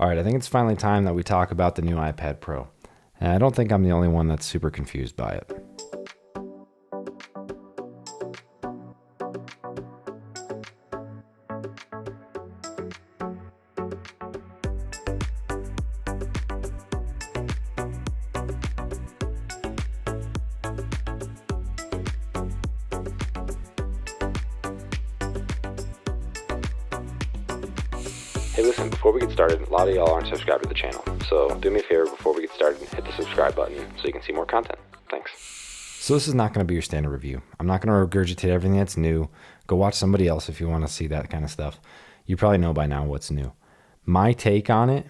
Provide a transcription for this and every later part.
All right, I think it's finally time that we talk about the new iPad Pro. And I don't think I'm the only one that's super confused by it. Hey, listen, before we get started, a lot of y'all aren't subscribed to the channel. So do me a favor before we get started, hit the subscribe button so you can see more content. Thanks. So this is not going to be your standard review. I'm not going to regurgitate everything that's new. Go watch somebody else if you want to see that kind of stuff. You probably know by now what's new. My take on it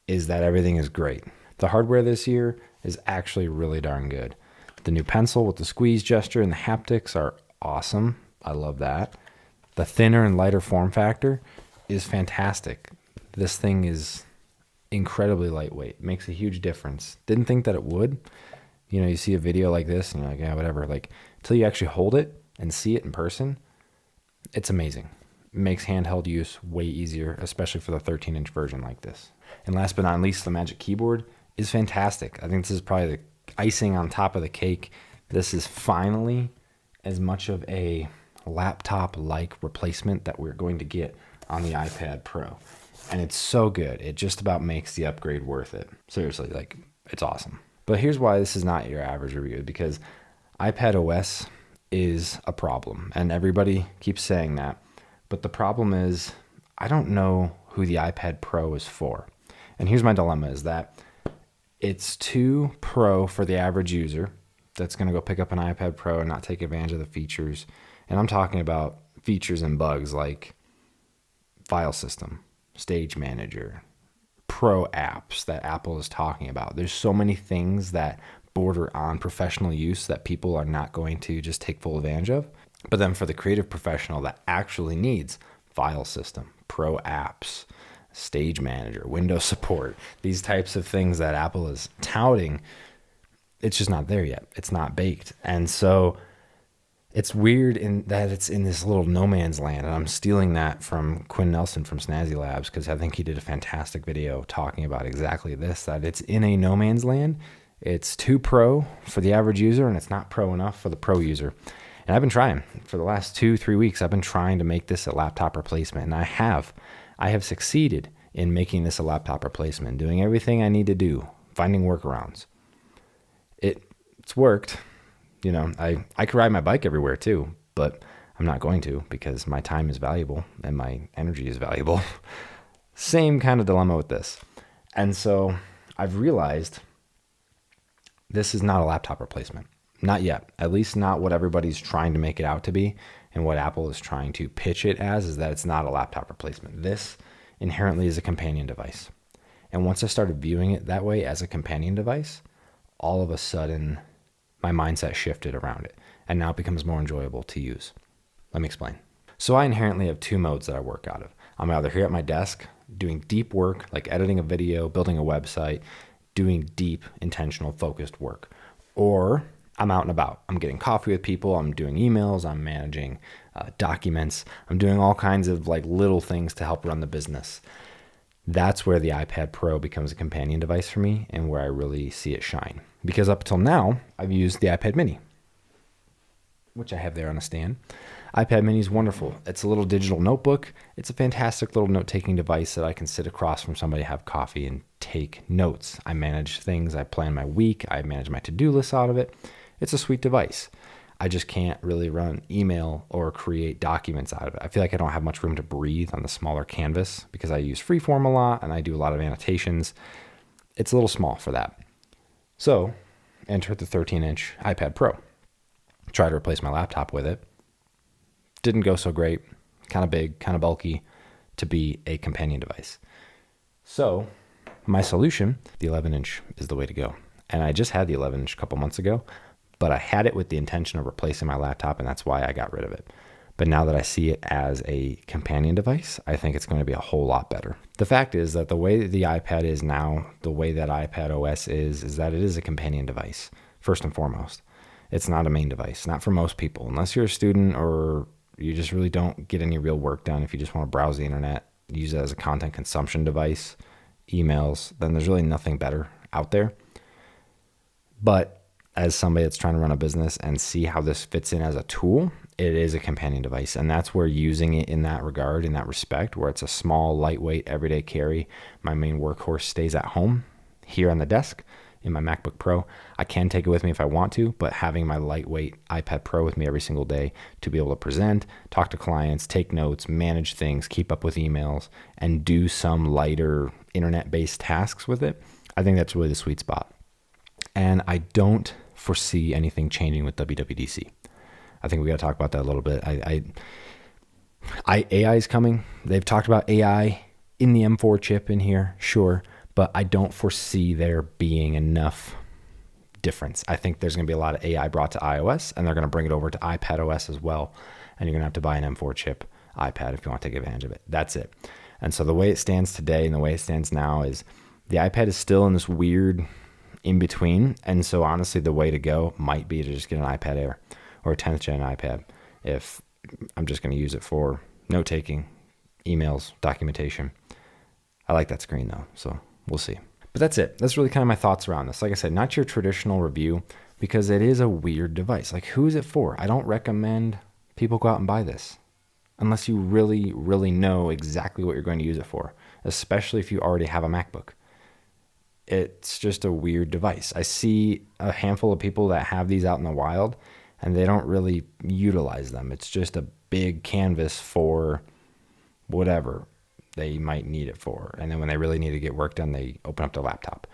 is that everything is great. The hardware this year is actually really darn good. The new pencil with the squeeze gesture and the haptics are awesome. I love that. The thinner and lighter form factor is fantastic. This thing is incredibly lightweight. Makes a huge difference. Didn't think that it would. You know, you see a video like this and you're like, yeah, whatever. Like, until you actually hold it and see it in person, it's amazing. It makes handheld use way easier, especially for the 13-inch version like this. And last but not least, the Magic Keyboard is fantastic. I think this is probably the icing on top of the cake. This is finally as much of a laptop-like replacement that we're going to get on the iPad Pro. And it's so good. It just about makes the upgrade worth it. Seriously, like, it's awesome. But here's why this is not your average review, because iPad OS is a problem. And everybody keeps saying that. But the problem is, I don't know who the iPad Pro is for. And here's my dilemma, is that it's too pro for the average user that's going to go pick up an iPad Pro and not take advantage of the features. And I'm talking about features and bugs like file system, stage manager, pro apps that Apple is talking about. There's so many things that border on professional use that people are not going to just take full advantage of. But then for the creative professional that actually needs file system, pro apps, stage manager, Windows support, these types of things that Apple is touting, it's just not there yet. It's not baked. And so it's weird in that it's in this little no man's land. And I'm stealing that from Quinn Nelson from Snazzy Labs, because I think he did a fantastic video talking about exactly this, that it's in a no man's land. It's too pro for the average user, and it's not pro enough for the pro user. And I've been trying for the last 2-3 weeks. I've been trying to make this a laptop replacement, and I have succeeded in making this a laptop replacement, doing everything I need to do, finding workarounds. It's worked. You know, I could ride my bike everywhere too, but I'm not going to, because my time is valuable and my energy is valuable. Same kind of dilemma with this. And so I've realized this is not a laptop replacement. Not yet. At least not what everybody's trying to make it out to be, and what Apple is trying to pitch it as, is that it's not a laptop replacement. This inherently is a companion device. And once I started viewing it that way, as a companion device, all of a sudden my mindset shifted around it, and now it becomes more enjoyable to use. Let me explain. So I inherently have two modes that I work out of. I'm either here at my desk doing deep work, like editing a video, building a website, doing deep, intentional, focused work, or I'm out and about. I'm getting coffee with people, I'm doing emails, I'm managing documents, I'm doing all kinds of like little things to help run the business. That's where the iPad Pro becomes a companion device for me, and where I really see it shine. Because up until now, I've used the iPad mini, which I have there on a stand. iPad mini is wonderful. It's a little digital notebook. It's a fantastic little note-taking device that I can sit across from somebody, have coffee, and take notes. I manage things. I plan my week. I manage my to-do list out of it. It's a sweet device. I just can't really run email or create documents out of it. I feel like I don't have much room to breathe on the smaller canvas, because I use freeform a lot and I do a lot of annotations. It's a little small for that. So enter the 13-inch iPad Pro. Try to replace my laptop with it. Didn't go so great. Kind of big, kind of bulky to be a companion device. So my solution, the 11-inch, is the way to go. And I just had the 11-inch a couple months ago, but I had it with the intention of replacing my laptop, and that's why I got rid of it. But now that I see it as a companion device, I think it's going to be a whole lot better. The fact is that the way the iPad is now, the way that iPad OS is that it is a companion device, first and foremost. It's not a main device, not for most people. Unless you're a student or you just really don't get any real work done, if you just want to browse the internet, use it as a content consumption device, emails, then there's really nothing better out there. But as somebody that's trying to run a business and see how this fits in as a tool, it is a companion device. And that's where using it in that regard, in that respect, where it's a small, lightweight, everyday carry, my main workhorse stays at home here on the desk in my MacBook Pro. I can take it with me if I want to, but having my lightweight iPad Pro with me every single day to be able to present, talk to clients, take notes, manage things, keep up with emails, and do some lighter internet-based tasks with it, I think that's really the sweet spot. And I don't foresee anything changing with WWDC. I think we got to talk about that a little bit. AI is coming. They've talked about AI in the M4 chip in here, sure, but I don't foresee there being enough difference. I think there's going to be a lot of AI brought to iOS, and they're going to bring it over to iPad OS as well. And you're going to have to buy an M4 chip iPad if you want to take advantage of it. That's it. And so the way it stands today and the way it stands now is the iPad is still in this weird in between. And so honestly, the way to go might be to just get an iPad Air or a 10th gen iPad if I'm just going to use it for note taking, emails, documentation. I like that screen though, so we'll see. But that's it. That's really kind of my thoughts around this. Like I said, not your traditional review because it is a weird device. Like, who is it for? I don't recommend people go out and buy this unless you really, really know exactly what you're going to use it for, especially if you already have a MacBook. It's just a weird device. I see a handful of people that have these out in the wild and they don't really utilize them. It's just a big canvas for whatever they might need it for. And then when they really need to get work done, they open up their laptop.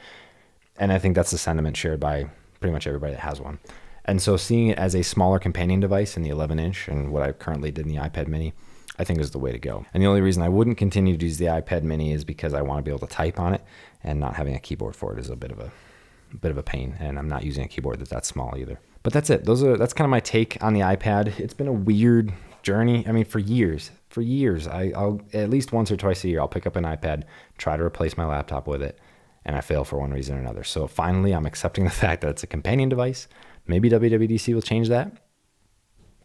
And I think that's the sentiment shared by pretty much everybody that has one. And so seeing it as a smaller companion device in the 11-inch and what I currently did in the iPad mini, I think is the way to go. And the only reason I wouldn't continue to use the iPad mini is because I want to be able to type on it, and not having a keyboard for it is a bit of a pain. And I'm not using a keyboard that's that small either. But that's it. That's kind of my take on the iPad. It's been a weird journey. I mean, for years, I'll at least once or twice a year, I'll pick up an iPad, try to replace my laptop with it, and I fail for one reason or another. So finally, I'm accepting the fact that it's a companion device. Maybe WWDC will change that.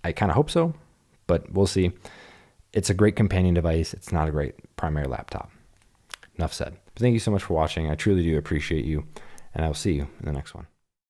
I kind of hope so, but we'll see. It's a great companion device. It's not a great primary laptop. Enough said. But thank you so much for watching. I truly do appreciate you, and I will see you in the next one.